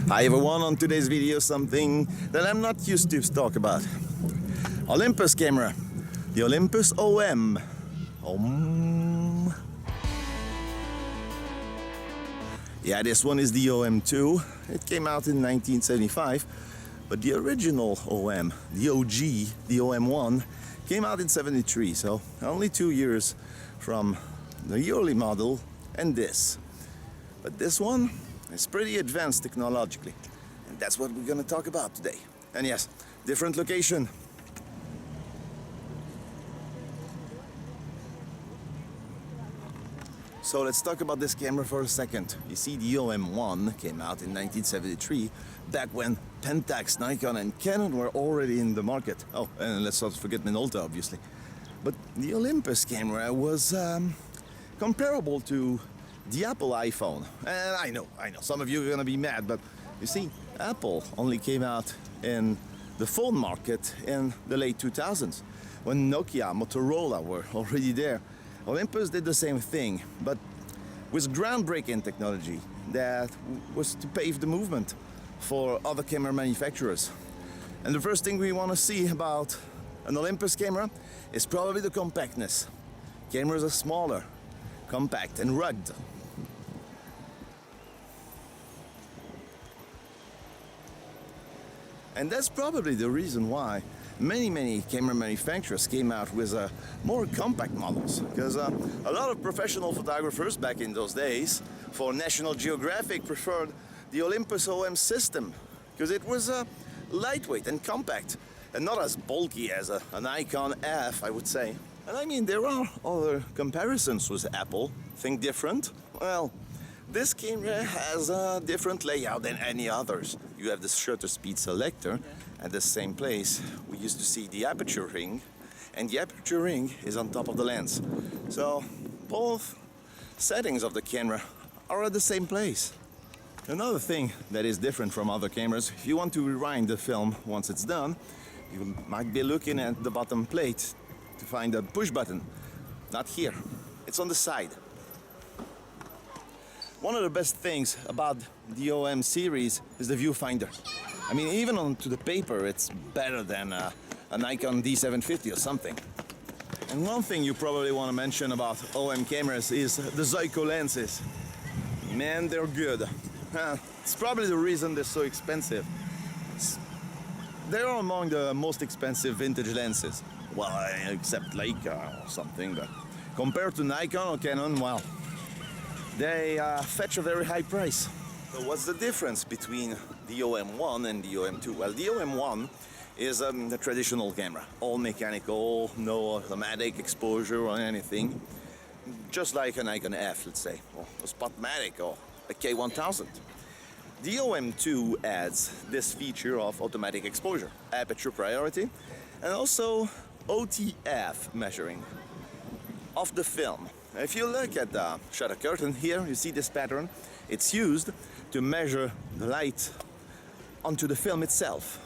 Hi everyone, on today's video something that I'm not used to talk about. Olympus camera, the Olympus OM. Yeah, this one is the OM-2. It came out in 1975, but the original OM, the OG, the OM-1, came out in 73, so only 2 years from the early model and this. But this one is pretty advanced technologically, and that's what we're gonna talk about today. And yes, different location. So let's talk about this camera for a second. You see, the OM-1 came out in 1973, back when Pentax, Nikon and Canon were already in the market. Oh, and let's not forget Minolta, obviously. But the Olympus camera was comparable to the Apple iPhone. And I know, some of you are gonna be mad, but you see, Apple only came out in the phone market in the late 2000s, when Nokia, Motorola were already there. Olympus did the same thing, but with groundbreaking technology that was to pave the movement for other camera manufacturers. And the first thing we want to see about an Olympus camera is probably the compactness. Cameras are smaller, compact and rugged. And that's probably the reason why many camera manufacturers came out with more compact models, because a lot of professional photographers back in those days for National Geographic preferred the Olympus OM system, because it was lightweight and compact and not as bulky as an Nikon F, I would say. And I mean, there are other comparisons with Apple. Think different? Well, this camera has a different layout than any others. You have the shutter speed selector. At the same place, we used to see the aperture ring, and the aperture ring is on top of the lens. So both settings of the camera are at the same place. Another thing that is different from other cameras, if you want to rewind the film once it's done, you might be looking at the bottom plate to find a push button. Not here, it's on the side. One of the best things about the OM series is the viewfinder. I mean, even onto the paper, it's better than a Nikon D750 or something. And one thing you probably want to mention about OM cameras is the Zuiko lenses. Man, they're good. It's probably the reason they're so expensive. They're among the most expensive vintage lenses. Well, except Leica or something, but compared to Nikon or Canon, well, they fetch a very high price. So what's the difference between the OM-1 and the OM-2? Well, the OM-1 is the traditional camera, all mechanical, no automatic exposure or anything, just like a Nikon F, let's say, or a Spotmatic or a K1000. The OM-2 adds this feature of automatic exposure, aperture priority, and also OTF measuring of the film. If you look at the shutter curtain here, you see this pattern. It's used to measure the light onto the film itself.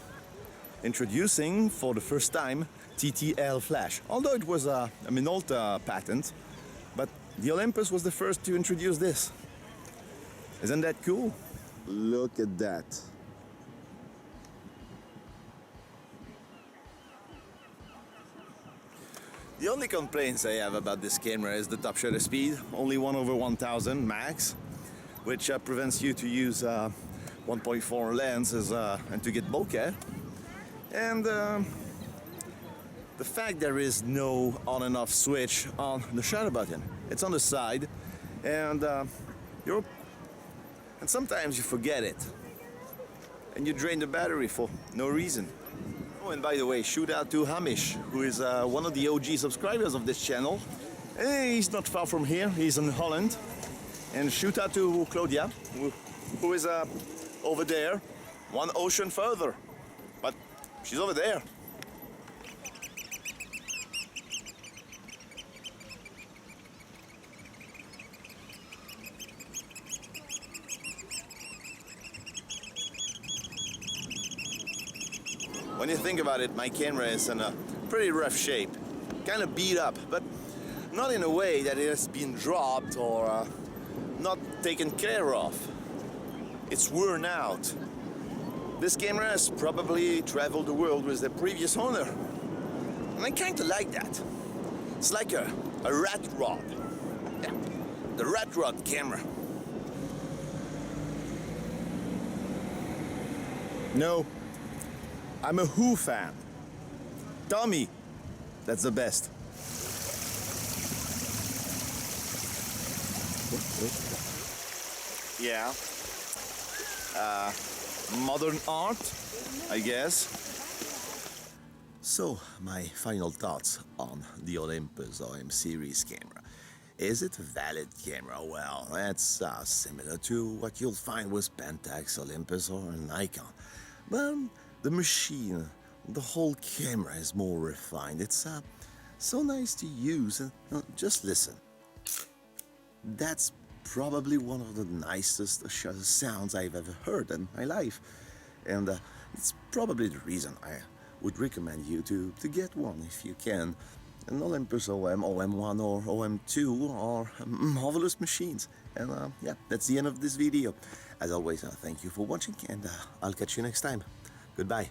Introducing for the first time TTL flash. Although it was a Minolta patent, but the Olympus was the first to introduce this. Isn't that cool? Look at that. The only complaints I have about this camera is the top shutter speed, only 1/1000 max, which prevents you to use 1.4 lenses and to get bokeh. And the fact there is no on and off switch on the shutter button. It's on the side, and and sometimes you forget it, and you drain the battery for no reason. Oh, and by the way, shout out to Hamish, who is one of the OG subscribers of this channel. He's not far from here, he's in Holland. And shout out to Claudia, who is over there, one ocean further. But she's over there. When you think about it, my camera is in a pretty rough shape, kind of beat up, but not in a way that it has been dropped or not taken care of. It's worn out. This camera has probably traveled the world with the previous owner. And I kinda like that. It's like a rat rod. Yeah, the rat rod camera. No, I'm a Who fan. Tommy, that's the best. Yeah. Modern art, I guess. So, my final thoughts on the Olympus OM series camera. Is it a valid camera? Well, that's similar to what you'll find with Pentax, Olympus, or Nikon. But the machine, the whole camera is more refined. It's so nice to use. And just listen. That's probably one of the nicest sounds I've ever heard in my life. And it's probably the reason I would recommend you to get one if you can. An Olympus OM, OM1 or OM2 are marvelous machines. And yeah, that's the end of this video. As always, thank you for watching, and I'll catch you next time. Goodbye.